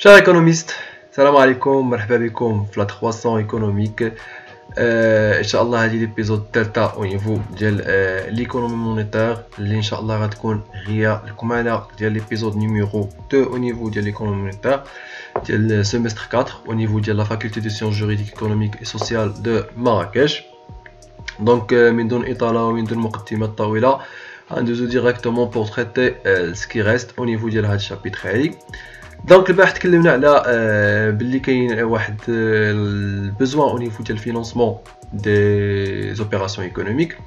Chers économistes, salam alaikum, مرحبا بكم في la 300 économique. ان شاء الله هذه ليبيزود الثالثه au niveau ديال l'économie monétaire اللي ان شاء الله غتكون هي الكماله ديال ليبيزود نيميرو 2 au niveau ديال l'économie monétaire ديال semestre 4 au niveau ديال la faculté de sciences juridiques économiques et sociales de Marrakech. Donc من دون اطاله ومن دون مقدمه طويله غندوزو directement pour traiter ce qui reste au niveau ديال هذا الشابيتر هذه. دونك البارح تكلمنا على باللي كاين واحد البزوان او نيفو ديال الفينانسمون دي زوبيراسيون ايكونوميك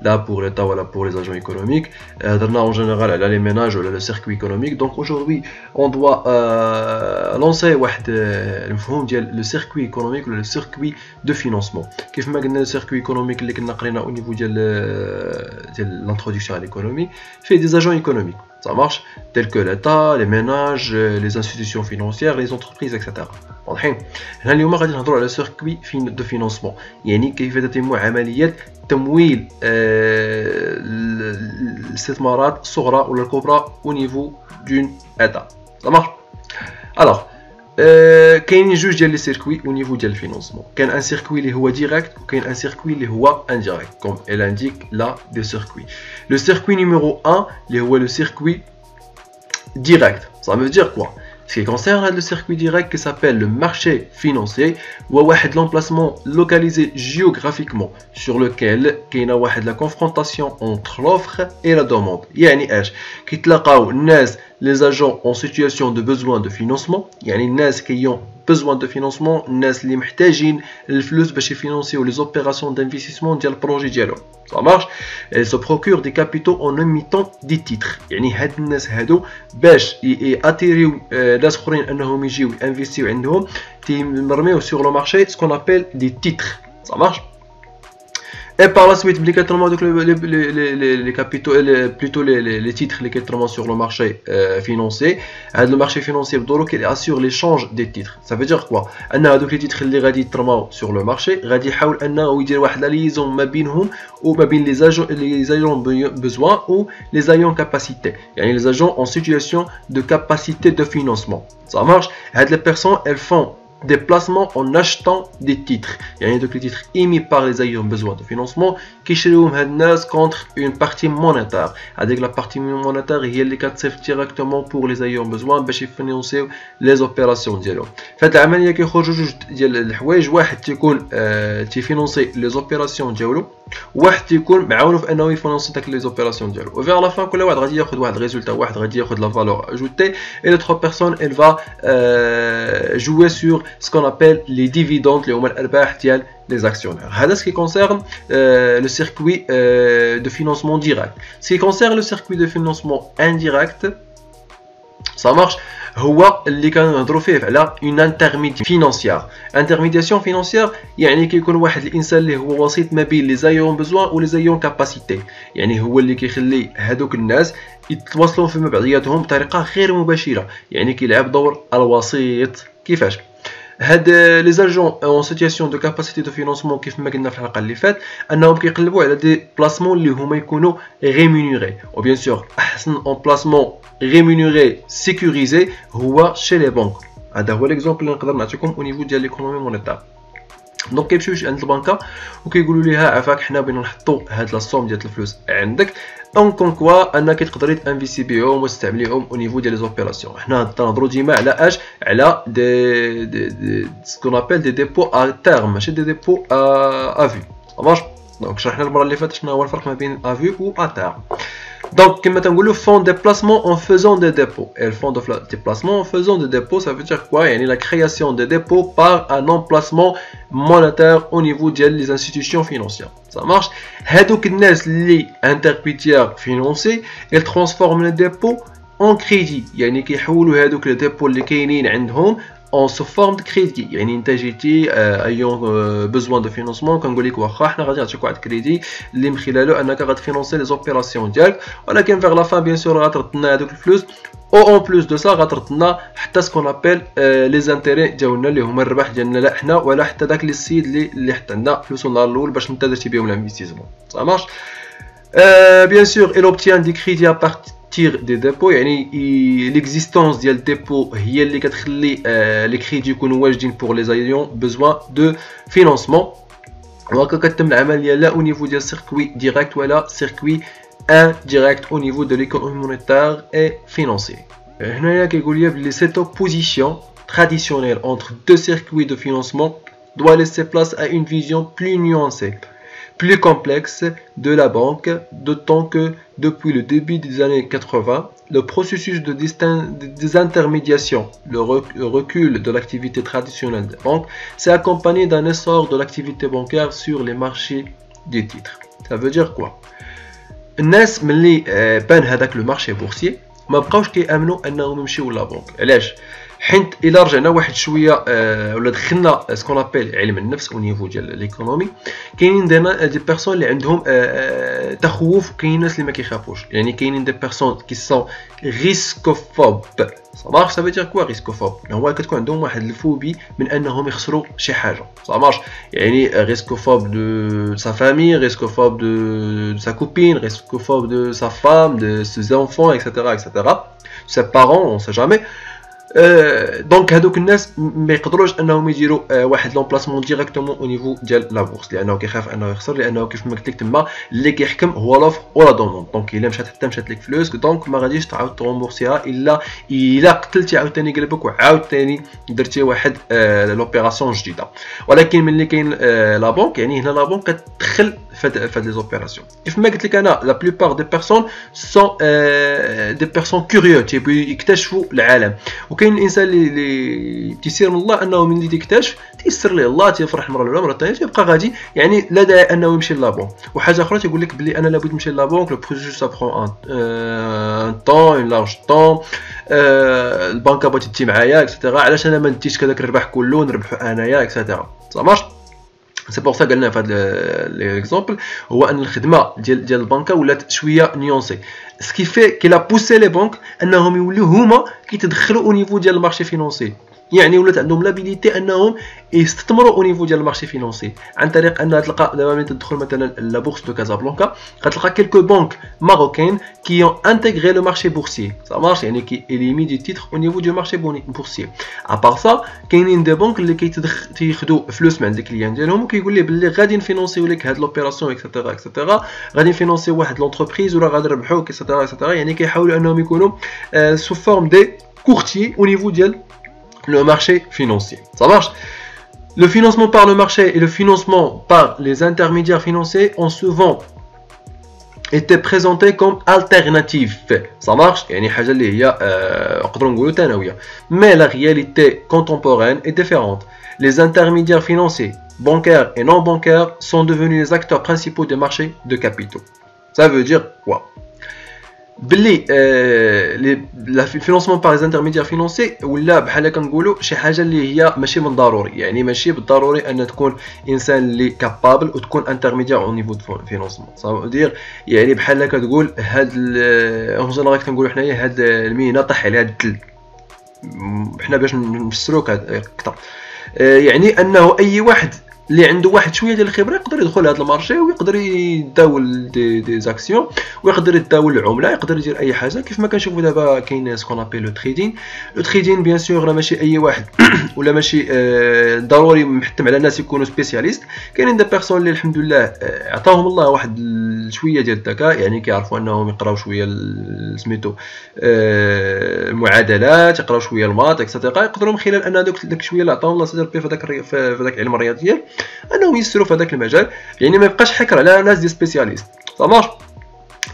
لا بور ليتا ولا بور لي اجون ايكونوميك. هضرنا اون جينيرال على لي ميناج ولا لو سيركوي ايكونوميك. دونك اوجوردي اون دوا لونسي واحد المفهوم ديال لو سيركوي ايكونوميك ولا لو سيركوي دو فينانسمون. كيف ما قلنا لو سيركوي ايكونوميك اللي كنا قرينا او نيفو ديال لانتروداكسيون على ليكونومي في دي اجون ايكونوميك. Ça marche, tels que l'État, les ménages, les institutions financières, les entreprises, etc. هنا اليوم غادي نهضروا على circuit de financement، يعني كيف تتم عملية تمويل الاستثمارات الصغرى ولا الكبرى au niveau d'une État. Ça marche. Alors كاينين جوج ديال لي سيركوي au niveau ديال الفينانسمون. كاين ان سيركوي اللي هو ديريكت وكاين ان سيركوي اللي هو انديريكت كوم elle indique là des circuits. Le circuit numéro 1 اللي هو le circuit direct. Ça veut dire quoi? Ce qui concerne le circuit direct qui s'appelle le marché financier هو واحد l'emplacement localisé géographiquement sur lequel كاينه واحد la confrontation entre l'offre et la demande. يعني اش كيتلاقاو الناس les agents en situation de besoin de financement، يعني الناس qui ont besoin de financement، الناس اللي محتاجين الفلوس باش يفينانسيو les opérations d'investissement ديال البروجي ديالهم. Ça marche. Elles se procurent des capitaux en émettant des titres. يعني هاد الناس هادو باش ياتيريو ناس اخرين انهم يجيو انفيستيو عندهم تيمرميو sur le marché ce qu'on appelle des titres. Ça marche. Et par la suite, les capitaux, plutôt les titres les sur le marché financier. Le marché financier qui assure l'échange des titres. Ça veut dire quoi? Les titres qui sont sur le marché, ils vont la liaison les ayants besoin ou les ayants capacité. Les agents en situation de capacité de financement. Ça marche. Les personnes, elles font des placements en achetant des titres. Il y a des titres émis par les ayants besoin de financement qui cherchent contre une partie monétaire. Avec la partie monétaire, il y a les 4 directement pour les ayants besoin de financer les opérations. Fait la manière que خرجوا ديال الحوايج واحد تيكون تيفينانسي les opérations ديالو واحد تيكون معاونو في انه يفينانسي داك les opérations ديالو. وفي على فان كل واحد غادي ياخذ واحد ريزولتا واحد غادي ياخذ la valeur ajoutée et l'autre personne elle va jouer sur ce qu'on appelle les dividendes اللي هما الارباح ديال les actionnaires. هذا ce qui concerne le circuit de financement direct. Ce qui concerne le circuit de financement indirect, ça marche. هو اللي كنهضروا فيه على une intermédiation financière. Intermédiation financière يعني كيكون واحد الانسان اللي هو وسيط ما بين لي زايون بزوان و لي زايون كاباسيتي، يعني هو اللي كيخلي هذوك الناس يتواصلوا فيما بعضياتهم بطريقه غير مباشره، يعني كيلعب دور الوسيط. كيفاش؟ هاد لي زاجون اون سيتياسيون دو كاباسيتي دو فينانسمون كيف ما قلنا في الحلقه اللي فات انهم كيقلبوا على دي بلاسمون اللي هما يكونوا ريمونيري، و بيان سور احسن اون بلاسمون ريمونيري سيكوريزي هو شي لي بنك. هذا هو ليكزومبل اللي نقدر نعطيكم او نيفو ديال ليكونومي مونيتير. دونك كيمشيو عند البنكه وكيقولوا ليها عافاك حنا بغينا نحطوا هاد لاصوم ديال الفلوس عندك اون كونكوا انك تقدري تانفيستي بهم وتستعمليهم او نيفو ديال لي زوبيراسيون. حنا تنهضروا ديما على اش على دي سكون ابل دي ديبو ا تيرم ماشي دي ديبو ا في. صافاش. دونك شرحنا المره اللي فاتت شنو هو الفرق ما بين ا في و ا تيرم. Donc, comme on dit, font des placements en faisant des dépôts. Elles font des placements en faisant des dépôts. Ça veut dire quoi? La création des dépôts par un emplacement monétaire au niveau des institutions financières. Ça marche. هذوك الناس اللي intermédiaires financiers, elles transforment les dépôts en crédit. يعني كيحولوا هذوك les dépôts اللي كاينين عندهم en sous forme de crédit. يعني انت جيتي ayant besoin de financement كنقول لك واخا حنا غادي نعطيك واحد كريدي اللي من خلاله انك غتفينانسي لي زوبيراسيون ديالك، ولكن فيغ لا فان بيان سور غترد لنا هذوك الفلوس او اون بلوس دو سا غترد لنا حتى سكون ابل لي زانتيري ديالنا اللي هما الربح ديالنا لا حنا ولا حتى داك السيد اللي حط عندنا فلوسو النهار الاول باش انت درتي بهم الانفستيسمون. Ça marche. Bien sûr, elle obtient des crédits tire des dépôts يعني l'existence ديال dépôt هي اللي كتخلي les crédits يكونوا واجدين pour les ayants besoin de financement وهكا كتم العمليه لا au niveau ديال circuit direct ولا circuit indirect au niveau de l'économie monétaire et financière. هنايا كيقول لي بلي cette opposition traditionnelle entre deux circuits de financement doit laisser place à une vision plus nuancée, plus complexe de la banque, d'autant que depuis le début des années 80, le processus de désintermédiation, le recul de l'activité traditionnelle des banques, s'est accompagné d'un essor de l'activité bancaire sur les marchés des titres. Ça veut dire quoi? الناس ملي بان هذاك لو مارشي بورسيي ما بقاوش كيامنوا انهم يمشيو لابونك. علاش؟ حيت الا رجعنا واحد شويه ولا دخلنا سكون ابيل علم النفس او نيفو ديال ليكونومي كاينين دي بيرسون اللي عندهم تخوف وكاين ناس اللي ما كيخافوش. يعني كاينين دي بيرسون كي سون ريسكوفوب. صافا سا فيدير كوا ريسكوفوب؟ هو كتكون عندهم واحد الفوبي من انهم يخسروا شي حاجه. صافا يعني ريسكوفوب دو سا فامي، ريسكوفوب دو سا كوبين، ريسكوفوب دو سا فام، دو سي انفون اكسيتيرا اكسيتيرا، سي بارون اون سي جامي. دونك هذوك الناس ما يقدروش انهم يديروا واحد لومبلاسمون ديريكتومون او نيفو ديال لا بورس لانه كيخاف انه يخسر لانه كيف ما قلت لك تما اللي كيحكم هو لوفر ولا دوموند. دونك الا مشات حتى مشات لك فلوس دونك ما غاديش تعاود ترومبورسيها الا قتلتي عاوتاني قلبك وعاوتاني درتي واحد لوبيراسيون جديده. ولكن ملي كاين لا بونك يعني هنا لا بونك كتدخل في هاد لي زوبيراسيون. كيف ما قلت لك انا لا بلوبار دي بيرسون سون دي بيرسون كوريو تيبغيو يكتشفوا العالم. وكاين الانسان اللي تيسير من الله انه ملي تيكتشف تيسر ليه الله تيفرح المره الاولى المره الثانيه تيبقى غادي يعني لا داعي انه يمشي لابونك. وحاجه اخرى تيقول لك بلي انا لابد نمشي لابونك لو بروسيس سا برون ان طون اون لارج طون البنكه بغات تدي معايا اكسيتيرا علاش انا ما نديش كذاك الربح كله نربحو انايا اكسيتيرا. صافي سي بور سا قلنا في هذا ليكزومبل هو ان الخدمه ديال البنكه ولات شويه نيونسي سكي في كي لا بوسي لي بنك انهم يوليو هما كيتدخلوا او نيفو ديال المارشي فينونسي. يعني ولات عندهم لابيليتي انهم يستثمروا او نيفو ديال المارشي فينونسي عن طريق انها تلقى دابا ملي تدخل مثلا لا بورس دو كازابلانكا غتلقى كيلكو بنك ماروكين كي اون انتيغري لو مارشي بورسيي. صا مارش يعني كي اليمي دي تيتر او نيفو دو مارشي بورسيي. ابار سا كاينين دي بنك اللي كياخذوا فلوس من عند الكليان ديالهم وكيقول لي باللي غادي نفينونسيو لك هاد لوبيراسيون اكسيتيرا اكسيتيرا غادي نفينونسيو واحد لونتربريز ولا غادي نربحوا اكسيتيرا اكسيتيرا. يعني كيحاولوا انهم يكونوا سو فورم دي كورتيي او نيفو ديال le marché financier. Ça marche? Le financement par le marché et le financement par les intermédiaires financiers ont souvent été présentés comme alternatifs. Ça marche? يعني حاجة اللي هي نقدروا نقولوا ثانوية. Mais la réalité contemporaine est différente. Les intermédiaires financiers, bancaires et non bancaires sont devenus les acteurs principaux des marchés de capitaux. Ça veut dire quoi? بلي الفينونسمون باغ انترميديير فينونسي ولا بحال كنقولوا شي حاجه اللي هي ماشي من ضروري. يعني ماشي بالضروري ان تكون انسان اللي كابابل وتكون انترميديير او نيفو دو فينونسمون. صافي يعني بحال كتقول هاد اون جينيرال كنقولوا حنايا هاد المينا طاح عليها الدل حنا باش نفسروك اكثر. يعني انه اي واحد اللي عنده واحد شويه ديال الخبره يقدر يدخل لهذا المارشي ويقدر يداول دي زاكسيون ويقدر يداول العمله يقدر يدير اي حاجه. كيف ما كنشوفوا دابا كاين سكون ابيل لو تريدين. لو تريدين بيان سور راه ماشي اي واحد ولا ماشي ضروري محتم على الناس يكونوا سبيسياليست. كاينين دي بيرسون اللي الحمد لله عطاهم الله واحد شويه ديال الذكاء يعني كيعرفوا انهم يقراو شويه سميتو المعادلات يقراو شويه الماط اكسيتيرا يقدروا من خلال ان داك شويه اللي عطاهم الله سي بي في هذاك العلم الرياضيات انهم يسيروا في هذاك المجال. يعني ما يبقاش حكر على ناس دي سبيسياليست. صافي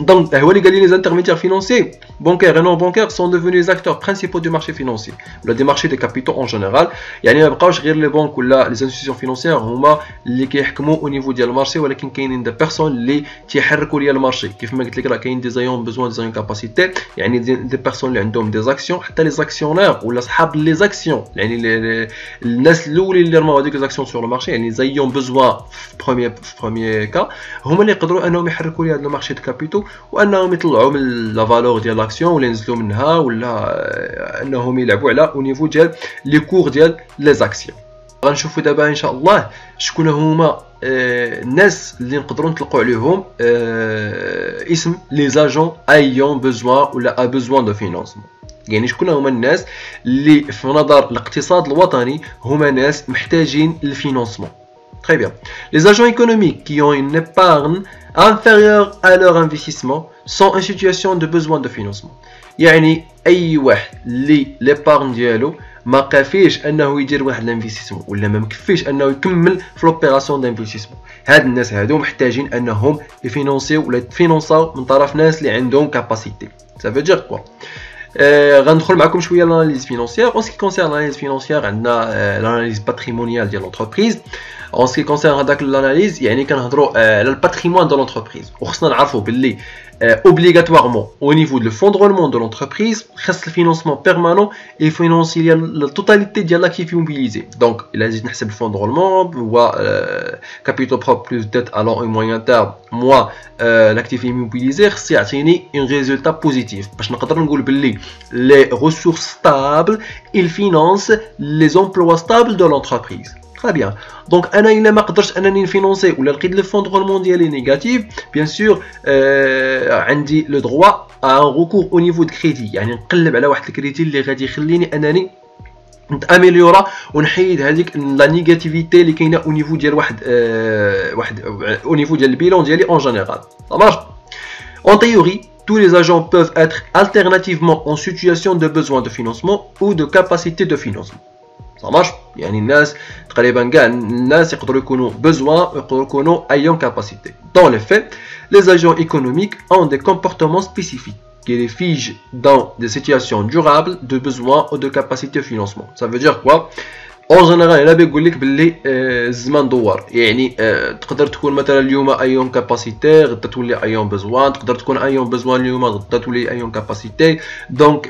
Donc, les intermédiaires financiers, bancaires et non bancaires, sont devenus les acteurs principaux du marché financier, des marchés des capitaux en général. يعني ما بقاوش غير les banques ولا les institutions financières هما اللي كيحكموا au niveau ديال المارشي ولكن كاينين des personnes اللي تيحركوا ليا المارشي. كيف ما قلت لك راه كاين دي زايون بزوان دي كاباسيتي يعني دي بيرسون اللي عندهم دي زاكسيون حتى لي زاكسيونير ولا صحاب لي زاكسيون يعني الناس الاولين اللي رماو هذيك زاكسيون سور المارشي يعني زايون بزوان في بروميير كا هما اللي يقدروا انهم يحركوا ليا المارشي دو كابيتو وانهم يطلعوا من لا فالور ديال لاكسيون ولا ينزلوا منها ولا انهم يلعبوا على او نيفو ديال لي كور ديال لي زاكسيون. غنشوفوا دابا ان شاء الله شكون هما الناس اللي نقدروا نطلقوا عليهم اسم لي زاجون ايون بوزوان ولا بوزوان دو فينانسمون. يعني شكون هما الناس اللي في نظر الاقتصاد الوطني هما ناس محتاجين للفينانسمون. Très bien. Les agents économiques qui ont une épargne inférieure à leur investissement sont en situation de besoin de financement. يعني اي واحد اللي l'épargne ديالو ما كافيش انه يدير واحد الانفستيسمون ولا ما مكفيش انه يكمل في لوبيراسيون دانفستيسمون، هاد الناس هادو محتاجين انهم يفينونسيو ولا يتفينونساو من طرف ناس اللي عندهم كاباسيتي. Ça veut dire quoi؟ غندخل معكم شويه l'analyse financière. En ce qui concerne l'analyse financière عندنا l'analyse patrimoniale ديال l'entreprise. En ce qui concerne هذاك l'analyse يعني كنهضروا على الباتريمون دو l'entreprise وخصنا نعرفوا باللي obligatoirement au niveau du fonds de roulement de l'entreprise خاص الفينانسمون بيرمانون يفينونسي la totalité ديال l'actif immobilisé. Donc il a dit نحسب الفون دو roulement هو capital propre plus dette à long et moyen terme moins l'actif immobilisé خص يعطيني un résultat positif باش نقدر نقول باللي les ressources stables il finance les emplois stables de l'entreprise. Très bien. Donc, انا الا ما قدرتش انني نفينونسي ولا لقيت لو فون دو رولمون ديالي نيجاتيف، بيان سور عندي لو دروا ا ان ريكور او نيفو دو كريدي، يعني نقلب على واحد الكريدي اللي غادي يخليني انني نتاميليورا ونحيد هذيك لا نيجاتيفيتي اللي كاينه او نيفو ديال واحد او نيفو ديال البيلون ديالي اون جينيرال. صافي. En théorie, tous les agents peuvent être alternativement en situation de besoin de financement ou de capacité de financement. Ça marche. يعني الناس تقريبا كاع الناس يقدروا يكونوا besoin يقدروا يكونوا ayant capacité. Dans les faits, les agents économiques ont des comportements spécifiques qui les figent dans des situations durables de besoin ou de capacité de financement. Ça veut dire quoi? En général انا بيقول لك باللي الزمان دوار، يعني تقدر تكون مثلا اليوم ايون كاباسيتي غدا تولي ايون بزوان، تقدر تكون ايون بزوان اليوم غدا تولي ايون كاباسيتي. دونك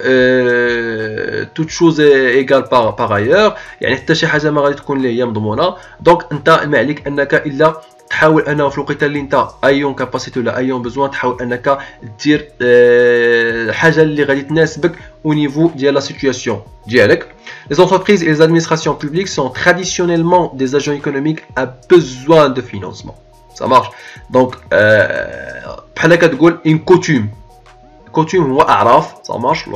توت شوز ايغال باغ ايور، يعني حتى شي حاجه ما غادي تكون اللي هي مضمونه. دونك انت ما عليك انك الا تحاول انه في الوقيته اللي انت ايون كاباسيتي ولا ايون بزوان تحاول انك دير الحاجه اللي غادي تناسبك au niveau de la situation dialogue. Les entreprises et les administrations publiques sont traditionnellement des agents économiques à besoin de financement. Ça marche. Donc, بحال هكا تقول une coutume. coutume هو أعراف. Ça marche.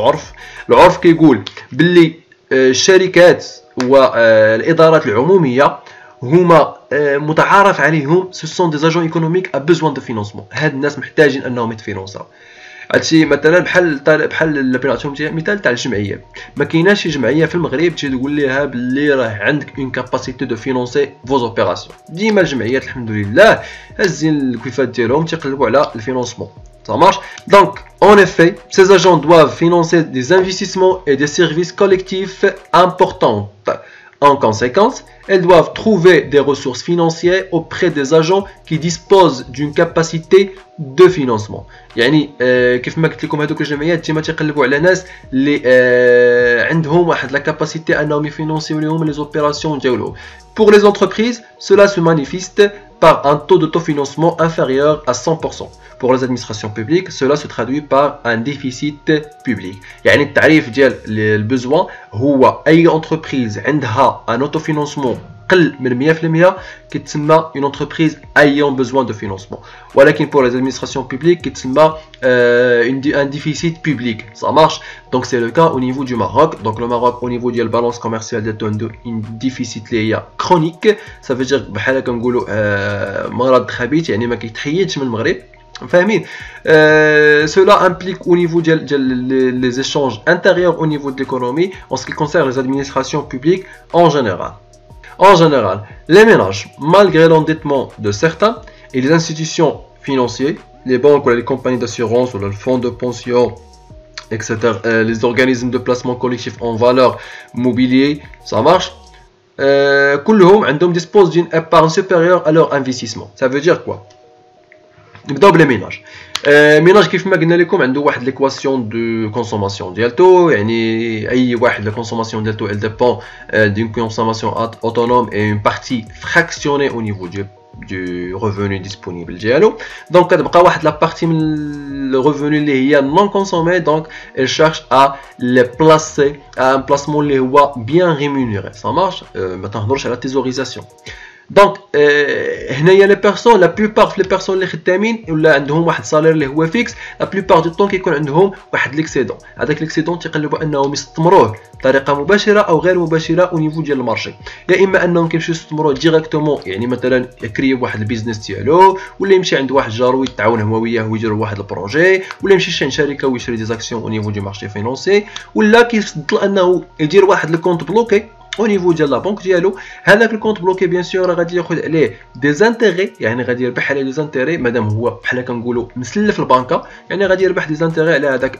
العرف كيقول باللي الشركات والإدارات العمومية هما متعارف عليهم ce sont des agents économiques à besoin de financement. هاد الناس محتاجين أنهم يتفينونساو. هادشي مثلا بحال نعطيهم مثال تاع الجمعيه. ما كايناش شي جمعيه في المغرب تجي تقول ليها باللي راه عندك اون كاباسيتي دو فينونسي فوز اوبيراسيون. ديما الجمعيات الحمد لله هازين الكيفات ديالهم تيقلبوا على الفينونسمون. Ça marche. Donc, en effet, ces agents doivent financer des investissements et des services collectifs importants. En conséquence, elles doivent trouver des ressources financières auprès des agents qui disposent d'une capacité de financement. يعني كيف ما قلت لكم هذوك الجمعيات ديما تيقلبوا على ناس اللي عندهم واحد لا كاباسيتي انهم يفينونسيو لهم لي زوبيراسيون ديالهم. Pour les entreprises, cela se manifeste par un taux d'autofinancement inférieur à 100%. Pour les administrations publiques, cela se traduit par un déficit public. يعني التعريف ديال البزوان هو أي entreprise عندها un autofinancement قل من 100% كتسمى une entreprise ayant besoin de financement. ولكن pour les administrations publiques كتسمى un déficit public. Ça marche. Donc c'est le cas au niveau du Maroc. Donc le Maroc au niveau ديال balance commerciale عنده une déficit اللي هي chronique. Ça veut dire بحال هكا نقولوا مرض خبيث، يعني ما كيتحيدش من المغرب. فاهمين؟ Cela implique au niveau des échanges intérieurs au niveau de l'économie en ce qui concerne les administrations publiques en général. En général, les ménages, malgré l'endettement de certains, et les institutions financières, les banques ou les compagnies d'assurance ou les fonds de pension, etc., les organismes de placement collectif en valeur mobilier, ça marche. كلهم عندهم dispose d'une épargne supérieure à leur investissement. Ça veut dire quoi? نبداو بلي ميناج. ميناج كيف ما قلنا لكم عنده واحد ليكواسيون دو كونسوماسيون ديالتو، يعني اي واحد لا كونسوماسيون ديالتو elle dépend d'une consommation autonome et une partie fractionnée au niveau du revenu disponible ديالو. دونك كتبقى واحد لا بارتي من الريفوني اللي هي نون كونسومي، دونك elle cherche à les placer à un placement اللي هو bien rémunéré. Ça marche. ما تنهضرش على تيزوريزاسيون. دونك هنايا لي بيرسون لا بلوبار لي بيرسون اللي خدامين ولا عندهم واحد سالير اللي هو فيكس، لا بلوبار دو طون كيكون عندهم واحد ليكسيدون. هذاك ليكسيدون تيقلبوا انهم يستثمروه بطريقه مباشره او غير مباشره او نيفو ديال المارشي، يا اما انهم كيمشيو يستثمروه ديريكتومون، يعني مثلا يكريو واحد البيزنس ديالو، ولا يمشي عند واحد جارو يتعاون هو وياه ويديروا واحد البروجي، ولا يمشي عند شركه ويشري دي زاكسيون او نيفو دو مارشي فينونسي، ولا كيفضل انه يدير واحد الكونت بلوكي او نيفو ديال لا بنك ديالو. هذاك الكونت بلوكي بيان سور غادي ياخذ عليه دي زانتيغي، يعني غادي يربح عليه دي زانتيغي مادام هو بحال كنقولوا مسلف البنكه، يعني غادي يربح دي زانتيغي على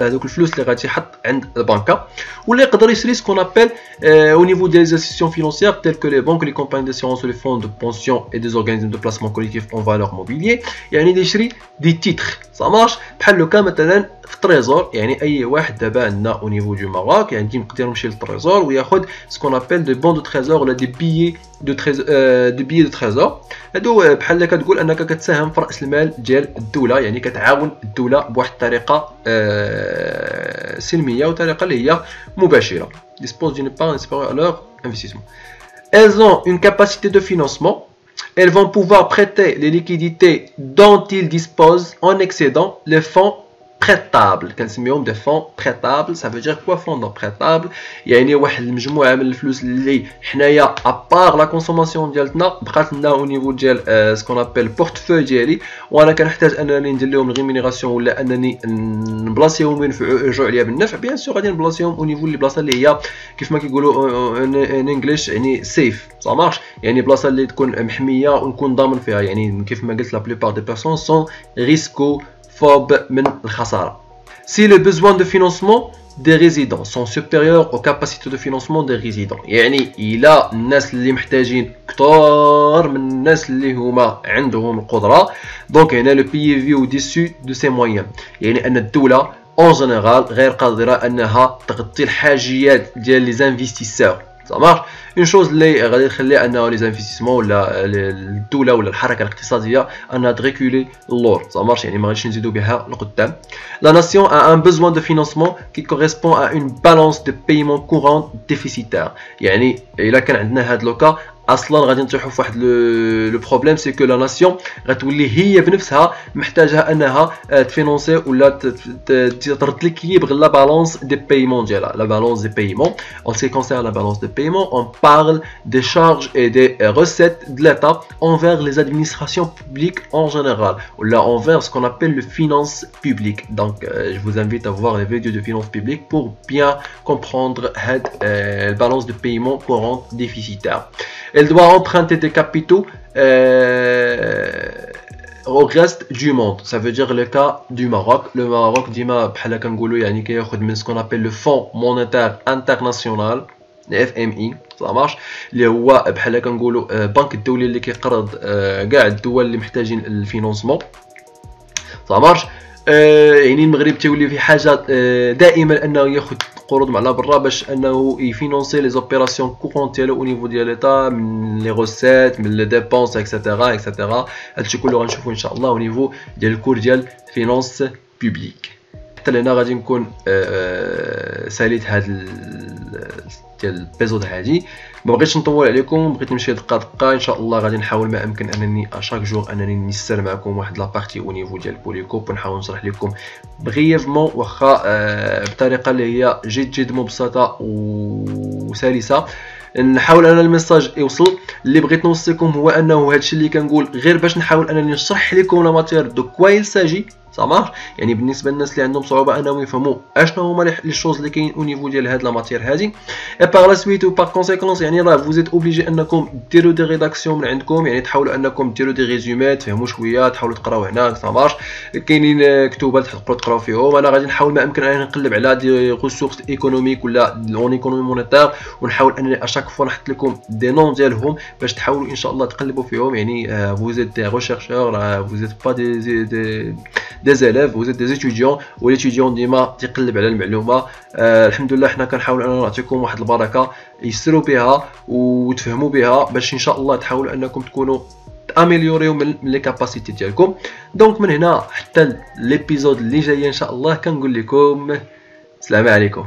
هذوك الفلوس اللي غادي يحط عند البنكه. ولا يقدر يشري سكون ابل au niveau des institutions financières telles que les banques, les compagnies d'assurance, les fonds de pension et des organismes de placement collectif en valeur mobilier. يعني يشري دي تيتر ça marche بحال لو كان مثلا في التريزور. يعني اي واحد دابا عندنا او نيفو دو ماروك يعني يقدر يمشي للتريزور وياخذ سكون ابل دي بون دو تريزور ولا دي بيي دو تريزور دي بيي دو تريزور. هادو بحال كتقول انك كتساهم في راس المال ديال الدوله، يعني كتعاون الدوله بواحد الطريقه سلميه وطريقه اللي هي مباشره. dispose d'une épargne supérieure à leur investissement. Elles ont une capacité de financement. Elles vont pouvoir prêter les liquidités dont ils disposent en excédant les fonds prêtables. كنسميهم des fonds prêtables. Ça veut dire quoi fonds prêtables؟ يعني واحد المجموعه من الفلوس اللي حنايا ابار لا كونسوماسيون ديالتنا بقات لنا او نيفو ديال سكون ابل بورتفوي ديالي، وانا كنحتاج انني ندير لهم الريمينيراسيون ولا انني نبلاصيهم ويرجعوا عليا بالنفع. بيان سور غادي نبلاصيهم او نيفو اللي بلاصه اللي هي كيف ما كيقولوا ان انجليش يعني سيف سا مارش، يعني بلاصه اللي تكون محميه ونكون ضامن فيها. يعني كيف ما قلت لا بلوبار دي بيرسون سون ريسكو فوب من الخسارة. Si les besoins de financement des résidents sont supérieurs aux capacités de financement des résidents، يعني إلا الناس اللي محتاجين كتار من الناس اللي هما عندهم القدرة، دونك هنا لو بي في au-dessus de ses moyens، يعني أن الدولة en général غير قادرة أنها تغطي الحاجيات ديال لي زانفيستيسور. Ça marche. Une chose اللي غادي تخلي انه لي زانفيستيسمون ولا الدوله ولا الحركه الاقتصاديه انها تريكولي اللور. Ça marche. يعني ما غاديش نزيدو بها لقدام. La nation a un besoin de financement qui correspond à une balance de paiement courant déficitaire. يعني الا كان عندنا هاد لوكا اصلا غادي نطيحوا في واحد لو بروبليم، سي كو لا ناسيون غتولي هي بنفسها محتاجه انها تفينونسي ولا ترد ليكيليبر لا بالانس دي بايمون ديالها. لا بالانس دي بايمون en ce qui concerne la balance de paiement, on parle des charges et des recettes de l'État envers les administrations publiques en général ou là envers ce qu'on appelle le finance publique. Donc je vous invite à voir les vidéos de finances publiques pour bien comprendre la balance de paiement courante déficitaire. Elle doit emprunter des capitaux au reste du monde. Ça veut dire le cas du Maroc. Le Maroc ديما بحال كنقولوا يعني كياخذ من ce qu'on appelle le Fonds monétaire international FMI. Ça marche. اللي هو بحال كنقولوا بنك الدولي اللي كيقرض كاع الدول اللي محتاجين الفينونسمون. Ça marche. يعني المغرب تيولي في حاجه دائما انه ياخذ قروض مع برا باش انه يفينونسي لي زوبيراسيون كورونت ديالو او نيفو ديال ليتا من لي روسيت من لي ديبونس اكسيتيرا اكسيتيرا. هادشي كله غنشوفو ان شاء الله او نيفو ديال الكور ديال فينانس بوبليك. حتى لهنا غادي نكون ساليت هاد ديال البيزود هادي. ما بغيتش نطول عليكم، بغيت نمشي دقه دقه. ان شاء الله غادي نحاول ما امكن انني اشاك جور انني نيسر معكم واحد لابارتي او نيفو ديال بوليكوب ونحاول نشرح لكم بغيفمون واخا بطريقه اللي هي جد مبسطه وسلسه. نحاول انا الميساج يوصل. اللي بغيت نوصيكم هو انه هادشي اللي كنقول غير باش نحاول انني نشرح لكم لا ماتير دو كويل ساجي. صافي يعني بالنسبه للناس اللي عندهم صعوبه انهم يفهموا اشنو هما لي شوز اللي كاين او نيفو ديال هاد لا ماتير هادي. اي باغ لا سويت او باغ كونسيكونس يعني راه فوزيت اوبليجي انكم ديروا دي ريداكسيون من عندكم، يعني تحاولوا انكم ديروا دي ريزومي تفهموا شويه، تحاولوا تقراو هنا صافي كاينين كتوبات تقدروا تقراو فيهم. انا غادي نحاول ما امكن انني نقلب على دي ريسورس ايكونوميك ولا اون ايكونومي مونيتير ونحاول انني اشاك فوا نحط لكم دي نون ديالهم باش تحاولوا ان شاء الله تقلبوا فيهم. يعني فوزيت دي ريشيرشور، فوزيت با دي زيليف، فوزيت دي ستوديون، وليتوديون ديما تيقلب على المعلومه. الحمد لله حنا كنحاول اننا نعطيكم واحد البركه يسروا بها وتفهموا بها باش ان شاء الله تحاولوا انكم تكونوا تاميليوريو من لي كاباسيتي ديالكم. دونك من هنا حتى ليبيزود اللي جاي ان شاء الله كنقول لكم السلام عليكم.